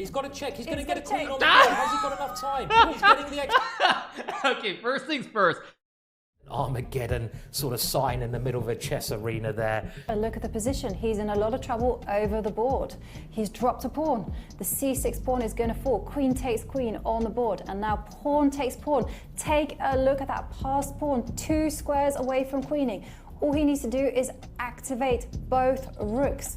He's got to check. He's going to get a queen on the board. Has he got enough time? He's getting the extra. Okay, first things first. Armageddon sort of sign in the middle of a chess arena there. Look at the position. He's in a lot of trouble over the board. He's dropped a pawn. The c6 pawn is going to fall. Queen takes queen on the board. And now pawn takes pawn. Take a look at that passed pawn, 2 squares away from queening. All he needs to do is activate both rooks.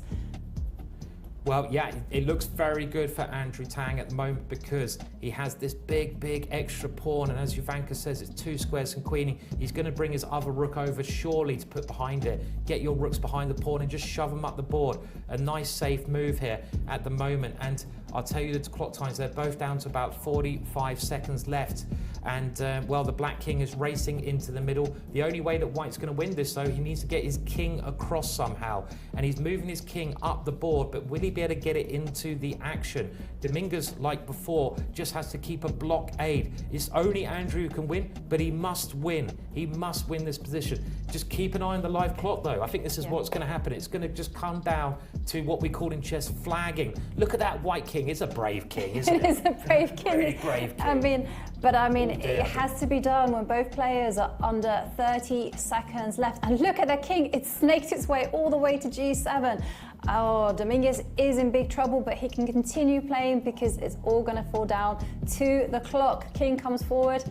Well, yeah, it looks very good for Andrew Tang at the moment because he has this big extra pawn, and as Jovanka says, it's 2 squares and queening. He's going to bring his other rook over surely to put behind it. Get your rooks behind the pawn and just shove them up the board. A nice safe move here at the moment, and I'll tell you the clock times, they're both down to about 45 seconds left. And well, the black king is racing into the middle. The only way that white's going to win this, though, he needs to get his king across somehow. And he's moving his king up the board, but will he be able to get it into the action? Domínguez, like before, just has to keep a blockade. It's only Andrew who can win, but he must win. He must win this position. Just keep an eye on the live clock, though. I think this is what's going to happen. It's going to just come down to what we call in chess flagging. Look at that white king. It's a brave king, isn't it? It is a brave king. Very brave king. I mean, it has to be done when both players are under 30 seconds left. And look at the king. It snaked its way all the way to g7. Oh, Domínguez is in big trouble, but he can continue playing because it's all going to fall down to the clock. King comes forward.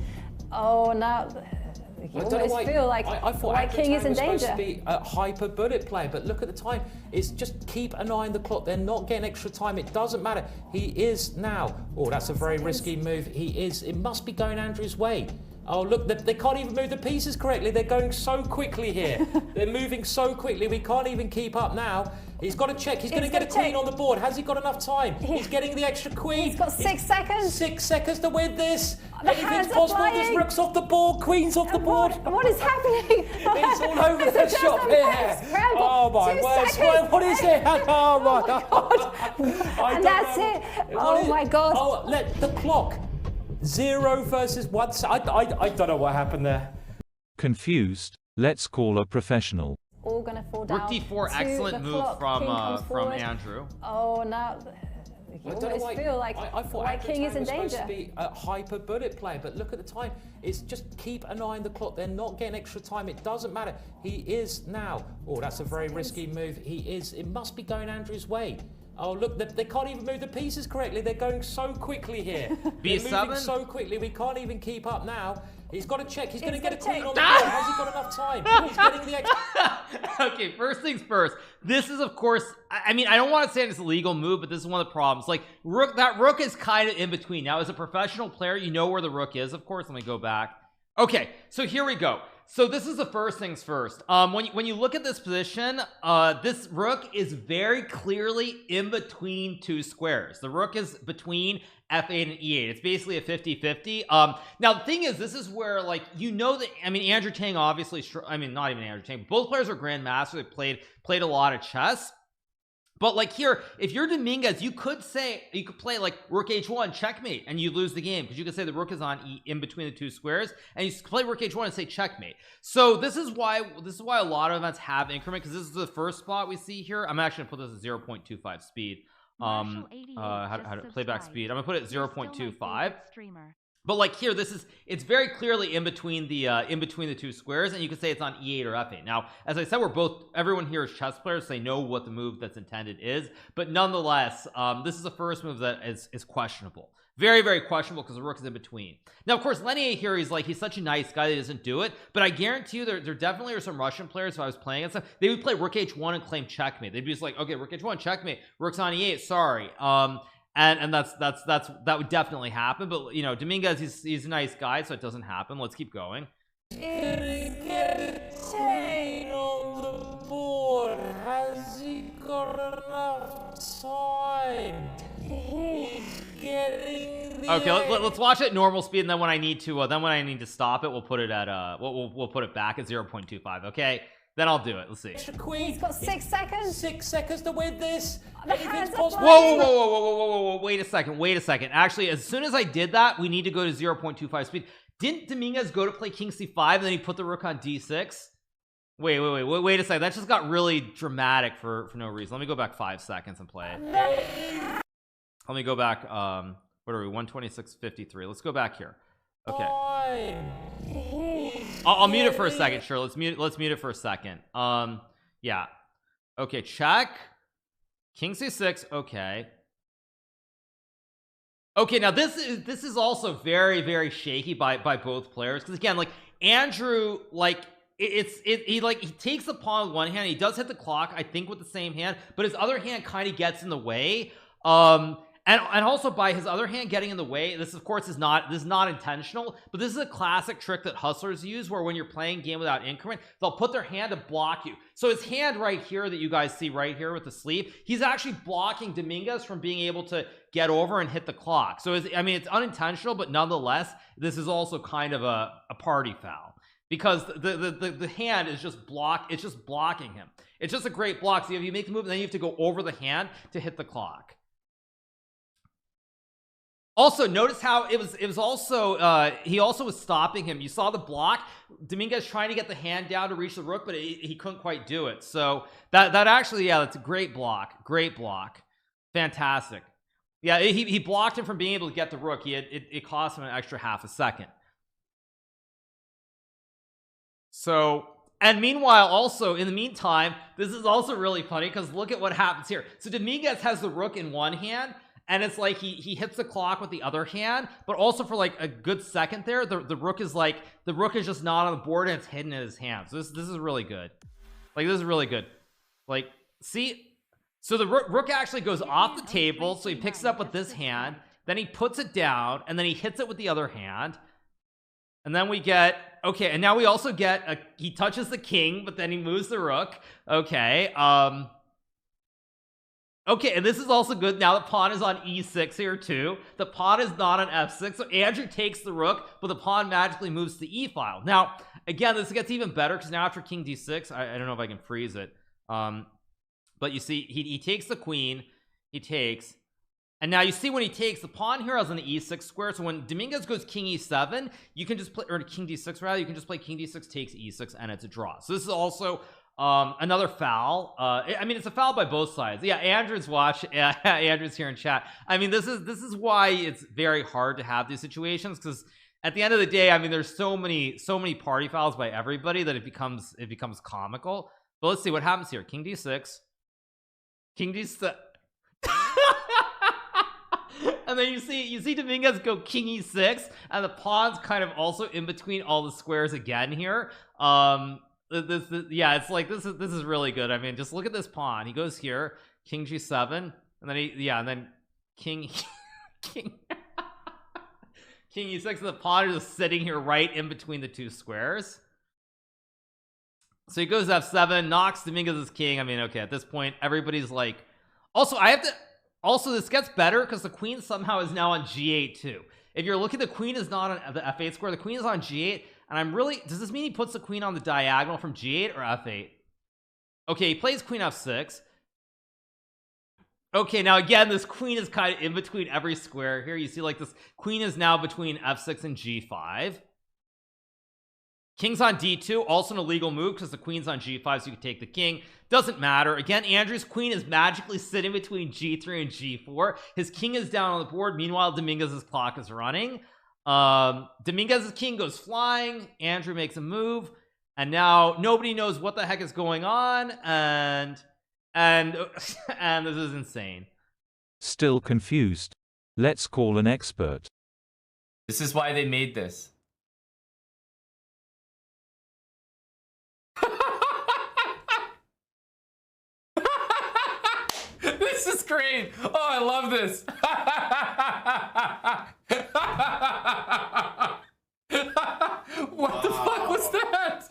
Oh, now you almost feel like I thought white king is in danger. Supposed to be a hyper bullet player, but look at the time. It's just keep an eye on the clock. They're not getting extra time. It doesn't matter. He is now. Oh, that's a very risky move. He is. It must be going Andrew's way. Oh, look, they can't even move the pieces correctly. They're going so quickly here. They're moving so quickly. We can't even keep up now. He's got to check. He's going to get a queen on the board. Has he got enough time? He's getting the extra queen. He's got 6 seconds. 6 seconds to win this. Anything's possible. There's rooks off the board, queens off the board. What is happening? It's all over the shop here. Oh my word. What is it? Oh my God. And that's it. Oh my God. Oh, let the clock. 0 versus 1. I don't know what happened there. Confused. Let's call a professional. All gonna fall down. Rook d4, excellent move from Andrew. Oh, now you almost feel like I thought white king is in danger. Supposed to be a hyper bullet player, but look at the time. It's just keep an eye on the clock. They're not getting extra time. It doesn't matter. He is now. Oh, that's a very risky move. He is. It must be going Andrew's way. Oh, look, they can't even move the pieces correctly. They're going so quickly here. They're moving so quickly. We can't even keep up now. He's got to check. He's going to get a queen on the board. Has he got enough time? He's getting the extra. Okay, first things first. This is, of course, I mean, I don't want to say it's a legal move, but this is one of the problems. Like, that rook is kind of in between. Now, as a professional player, you know where the rook is. Of course, let me go back. Okay, so here we go. So this is the first things first. When you look at this position, this rook is very clearly in between 2 squares. The rook is between f8 and e8. It's basically a 50-50. Now the thing is, this is where, like, you know that, I mean, Andrew Tang obviously, I mean, not even Andrew Tang, both players are grandmasters. They played a lot of chess. But like here, if you're Domínguez, you could play like rook h1 checkmate, and you lose the game because you could say the rook is on in between the 2 squares, and you play rook h1 and say checkmate. So this is why a lot of events have increment, because this is the first spot we see here. I'm actually gonna put this at 0.25 speed. How to playback speed. I'm gonna put it at 0.25. But like here, it's very clearly in between the 2 squares, and you can say it's on e8 or f8. Now, as I said, everyone here is chess players, so they know what the move that's intended is, but nonetheless, this is the first move that is questionable. Very, very questionable, because the rook is in between. Now, of course, Leinier here, he's such a nice guy that he doesn't do it, but I guarantee you there definitely are some Russian players, if I was playing against them, they would play rook h1 and claim checkmate. They'd be just like, okay, rook h1, checkmate, rook's on e8, sorry. And that would definitely happen, but you know, Domínguez, he's a nice guy, so it doesn't happen. Let's keep going. Get on the board. Has he got enough time? Okay, let's watch it normal speed, and then when I need to stop it, we'll put it at we'll put it back at 0.25. Okay. Then I'll do it. Let's see. He's got 6 seconds. 6 seconds to win this. Anything's possible. Whoa. Wait a second. Actually, as soon as I did that, we need to go to 0.25 speed. Didn't Domínguez go to play king c5 and then he put the rook on d6? Wait a second. That just got really dramatic for no reason. Let me go back 5 seconds and play it. Let me go back. What are we? 126.53. Let's go back here. Okay. I'll mute it for a second. Sure. Let's mute it for a second. Yeah. Okay. Check. King c6. Okay. Okay. Now this is also very, very shaky by both players, because again, like Andrew, like he takes the pawn with one hand. He does hit the clock, I think, with the same hand, but his other hand kind of gets in the way. And also by his other hand getting in the way, this of course is not intentional, but this is a classic trick that hustlers use, where when you're playing game without increment, they'll put their hand to block you. So his hand right here that you guys see right here with the sleeve, he's actually blocking Domínguez from being able to get over and hit the clock. So I mean, it's unintentional, but nonetheless, this is also kind of a party foul, because the hand is just it's just blocking him. It's just a great block. So if you make the move, and then you have to go over the hand to hit the clock. Also, notice how it was also he also was stopping him. You saw the block, Domínguez trying to get the hand down to reach the rook, but he couldn't quite do it. So that actually, yeah, that's a great block, fantastic. Yeah, he blocked him from being able to get the rook. It cost him an extra half a second. So, and meanwhile, also in the meantime, this is also really funny, because look at what happens here. So Domínguez has the rook in one hand, and it's like he hits the clock with the other hand, but also for like a good second there, the rook is just not on the board, and it's hidden in his hand. So this is really good. Like, this is really good. Like, see, so the rook actually goes off the table, so he picks it up with this hand, then he puts it down, and then he hits it with the other hand, and then we get, okay, and now we also get he touches the king, but then he moves the rook. Okay, okay, and this is also good. Now the pawn is on e6 here too. The pawn is not on f6, so Andrew takes the rook, but the pawn magically moves to the e file. Now, again, this gets even better, because now after king d6, I don't know if I can freeze it, but you see, he takes the queen, he takes, and now you see when he takes, the pawn here is on the e6 square, so when Domínguez goes king e7, you can just play, or king d6 rather, you can just play king d6 takes e6, and it's a draw. So this is also another foul. I mean, it's a foul by both sides. Yeah, Andrew's Andrew's here in chat. I mean, this is why it's very hard to have these situations, because at the end of the day, I mean, there's so many party fouls by everybody that it becomes comical. But let's see what happens here. King d6, king d6. And then you see Domínguez go king e6, and the pawn's kind of also in between all the squares again here. Yeah, it's like this is really good. I mean, just look at this pawn. He goes here, king g7, and then and then king king e6, and the pawn is just sitting here right in between the two squares. So he goes f7, knocks Domínguez's king. I mean, okay, at this point, everybody's like, also this gets better, because the queen somehow is now on g8 too. If you're looking, the queen is not on the f8 square, the queen is on g8, and I'm really, does this mean he puts the queen on the diagonal from g8 or f8? Okay, he plays queen f6. Okay, now again, this queen is kind of in between every square here. You see, like, this queen is now between f6 and g5. King's on d2, also an illegal move, because the queen's on g5, so you can take the king. Doesn't matter. Again, Andrew's queen is magically sitting between g3 and g4. His king is down on the board. Meanwhile, Domínguez's clock is running. Domínguez's king goes flying. Andrew makes a move, and now nobody knows what the heck is going on, and this is insane. Still confused? Let's call an expert. This is why they made this. This is great. Oh, I love this. What the fuck was that?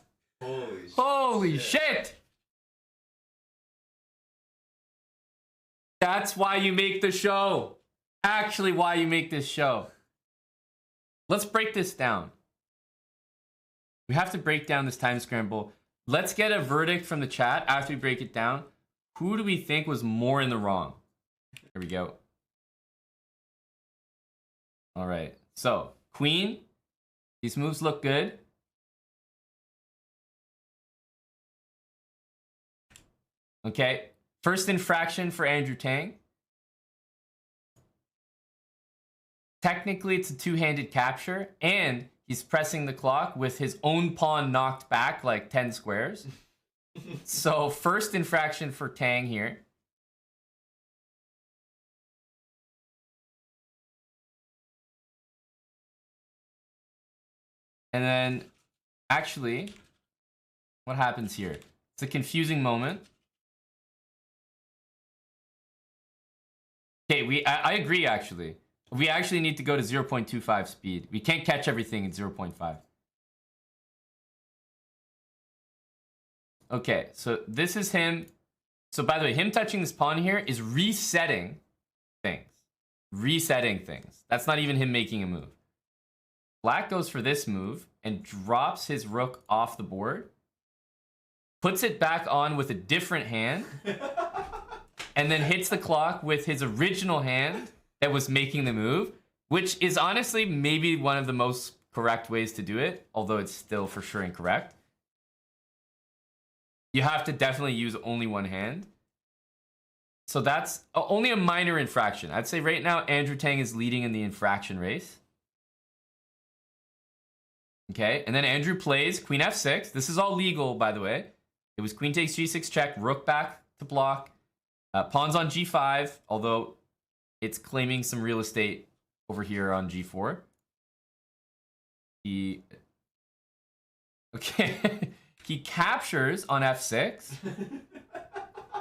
Holy shit. That's why you make the show. Actually, why you make this show. Let's break this down. We have to break down this time scramble. Let's get a verdict from the chat after we break it down. Who do we think was more in the wrong? Here we go. All right. So, queen. These moves look good. Okay. First infraction for Andrew Tang. technically it's a two-handed capture, and he's pressing the clock with his own pawn knocked back like 10 squares. So first infraction for Tang here. And then, actually, what happens here? It's a confusing moment. Okay, I agree, actually. We actually need to go to 0.25 speed. We can't catch everything in 0.5. Okay, so this is him. So by the way, him touching this pawn here is resetting things. Resetting things. That's not even him making a move. Black goes for this move and drops his rook off the board. Puts it back on with a different hand. And then hits the clock with his original hand that was making the move, which is honestly maybe one of the most correct ways to do it, although it's still for sure incorrect. You have to definitely use only one hand. So that's only a minor infraction. I'd say right now Andrew Tang is leading in the infraction race. Okay, and then Andrew plays queen f6. This is all legal, by the way. It was queen takes g6 check, rook back to block. Pawns on g5, although it's claiming some real estate over here on g4. Okay, he captures on f6.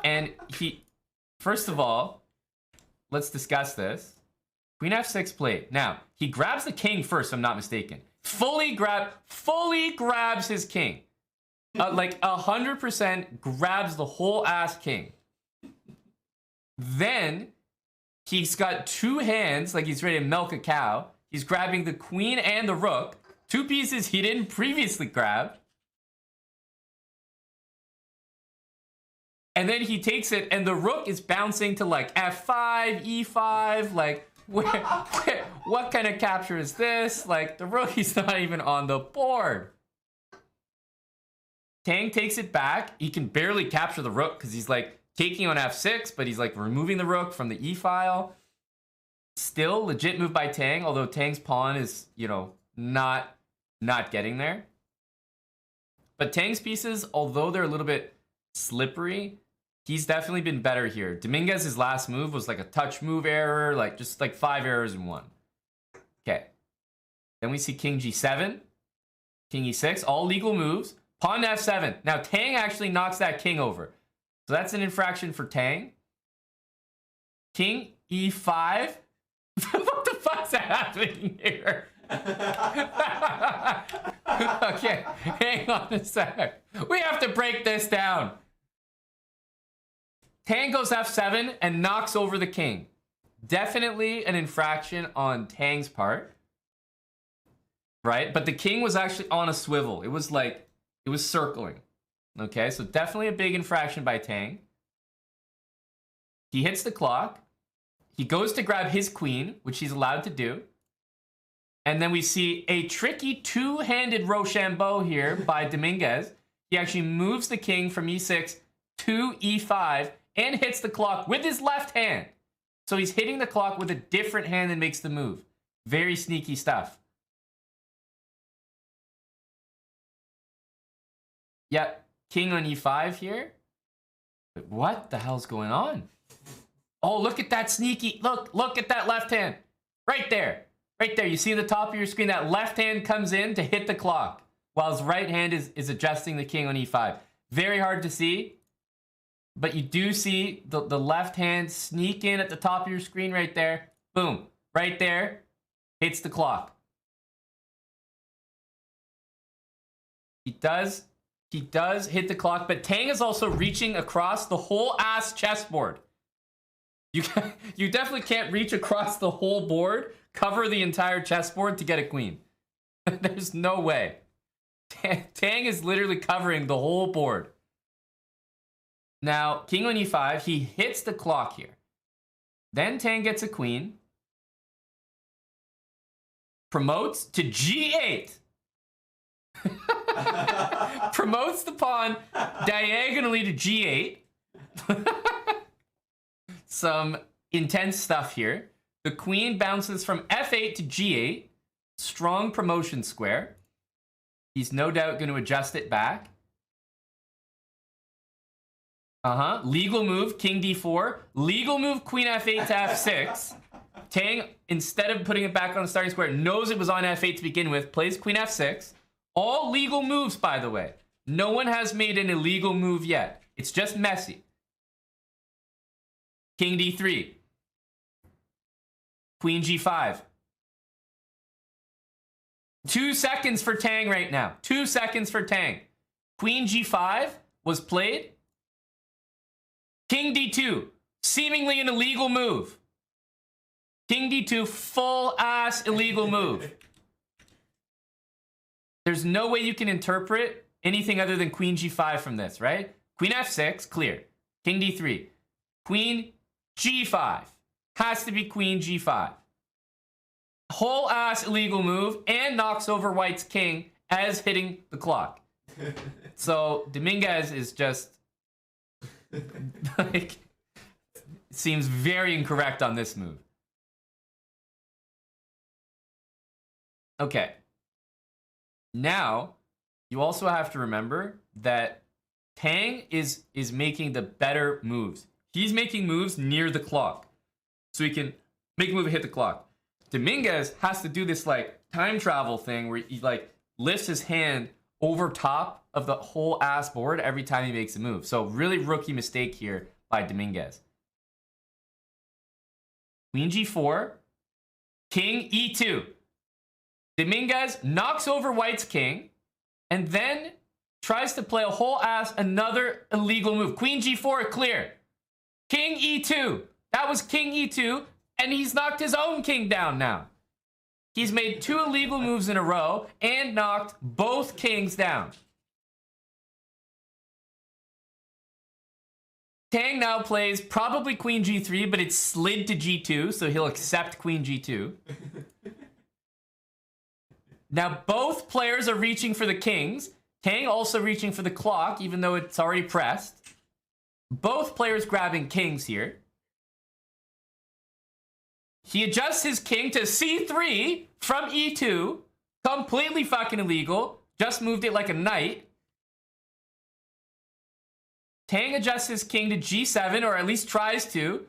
And first of all, let's discuss this. Queen f6 played. Now, he grabs the king first, if I'm not mistaken. Fully grabs his king. Like 100% grabs the whole ass king. Then he's got two hands, like he's ready to milk a cow. He's grabbing the queen and the rook, two pieces he didn't previously grab. And then he takes it, and the rook is bouncing to like f5, e5, like what kind of capture is this? Like the rook is not even on the board. Tang takes it back. He can barely capture the rook because he's like taking on f6, but he's like removing the rook from the e file. Still legit move by Tang, although Tang's pawn is, you know, not getting there. But Tang's pieces, although they're a little bit slippery, he's definitely been better here. Domínguez's last move was like a touch move error, like just like 5 errors in one. Okay. Then we see king g7, king e6, all legal moves. Pawn to f7. Now Tang actually knocks that king over. So that's an infraction for Tang. King e5. What the fuck's happening here? Okay, hang on a sec. We have to break this down. Tang goes f7 and knocks over the king. Definitely an infraction on Tang's part. Right? But the king was actually on a swivel. It was circling. Okay, so definitely a big infraction by Tang. He hits the clock. He goes to grab his queen, which he's allowed to do. And then we see a tricky two-handed Rochambeau here by Domínguez. He actually moves the king from e6 to e5 and hits the clock with his left hand. So he's hitting the clock with a different hand that makes the move. Very sneaky stuff. Yep, king on e5 here. But what the hell's going on? Oh, look at that sneaky, look at that left hand. Right there. Right there, you see the top of your screen, that left hand comes in to hit the clock, while his right hand is adjusting the king on e5. Very hard to see, but you do see the left hand sneak in at the top of your screen right there. Boom, right there, hits the clock. He does hit the clock, but Tang is also reaching across the whole ass chessboard. You definitely can't reach across the whole board, cover the entire chessboard to get a queen. There's no way. Tang is literally covering the whole board. Now, king on e5, he hits the clock here. Then Tang gets a queen. Promotes to g8. Promotes the pawn diagonally to g8. Some intense stuff here. The queen bounces from f8 to g8. Strong promotion square. He's no doubt going to adjust it back. Legal move, king d4. Legal move, queen f8 to f6. Tang, instead of putting it back on the starting square, knows it was on f8 to begin with. Plays queen f6. All legal moves, by the way. No one has made an illegal move yet. It's just messy. King d3. Queen g5. 2 seconds for Tang right now. 2 seconds for Tang. Queen g5 was played. King d2. Seemingly an illegal move. King d2, full ass illegal move. There's no way you can interpret anything other than queen g5 from this, right? Queen f6, clear. King d3. Queen g5. Has to be queen g5. Whole ass illegal move and knocks over white's king as hitting the clock. So Domínguez is just like, seems very incorrect on this move. Okay. Now, you also have to remember that Tang is making the better moves. He's making moves near the clock. So he can make a move and hit the clock. Domínguez has to do this like time travel thing where he like lifts his hand over top of the whole ass board every time he makes a move. So really rookie mistake here by Domínguez. Queen g4, king e2. Domínguez knocks over white's king and then tries to play a whole ass another illegal move. Queen g4, clear. King e2. That was king e2. And he's knocked his own king down now. He's made 2 illegal moves in a row and knocked both kings down. Tang now plays probably queen g3, but it's slid to g2, so he'll accept queen g2. Now both players are reaching for the kings. Tang also reaching for the clock, even though it's already pressed. Both players grabbing kings here. He adjusts his king to c3 from e2. Completely fucking illegal. Just moved it like a knight. Tang adjusts his king to g7, or at least tries to.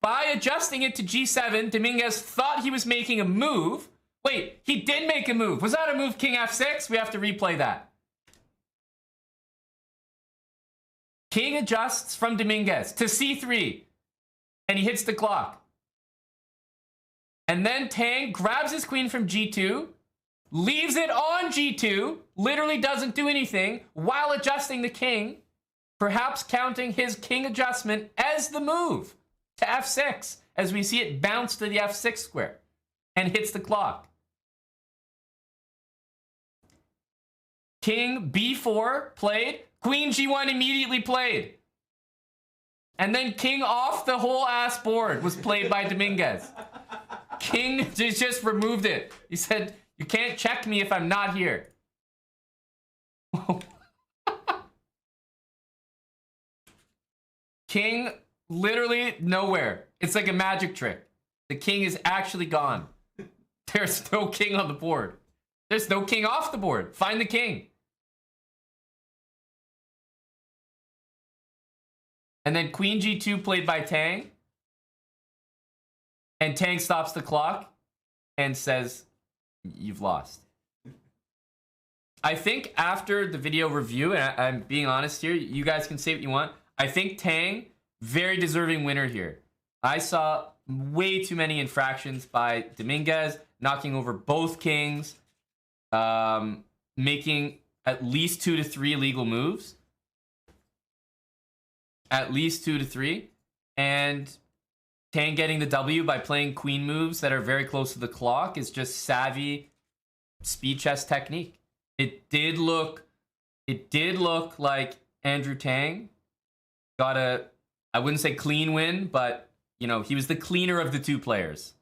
By adjusting it to g7, Domínguez thought he was making a move. Wait, he did make a move. Was that a move, king f6? We have to replay that. King adjusts from Domínguez to c3. And he hits the clock. And then Tang grabs his queen from g2, leaves it on g2, literally doesn't do anything, while adjusting the king, perhaps counting his king adjustment as the move to f6, as we see it bounce to the f6 square, and hits the clock. King b4 played, queen g1 immediately played. And then king off the whole ass board was played by Domínguez. King just removed it. He said, you can't check me if I'm not here. King literally nowhere. It's like a magic trick. The king is actually gone. There's no king on the board. There's no king off the board. Find the king. And then queen g2 played by Tang. And Tang stops the clock and says, you've lost. I think after the video review, and I'm being honest here, you guys can say what you want. I think Tang, very deserving winner here. I saw way too many infractions by Domínguez, knocking over both kings, making at least 2 to 3 illegal moves. At least 2 to 3. And Tang getting the W by playing queen moves that are very close to the clock is just savvy speed chess technique. It did look like Andrew Tang got a, I wouldn't say clean win, but you know, he was the cleaner of the 2 players.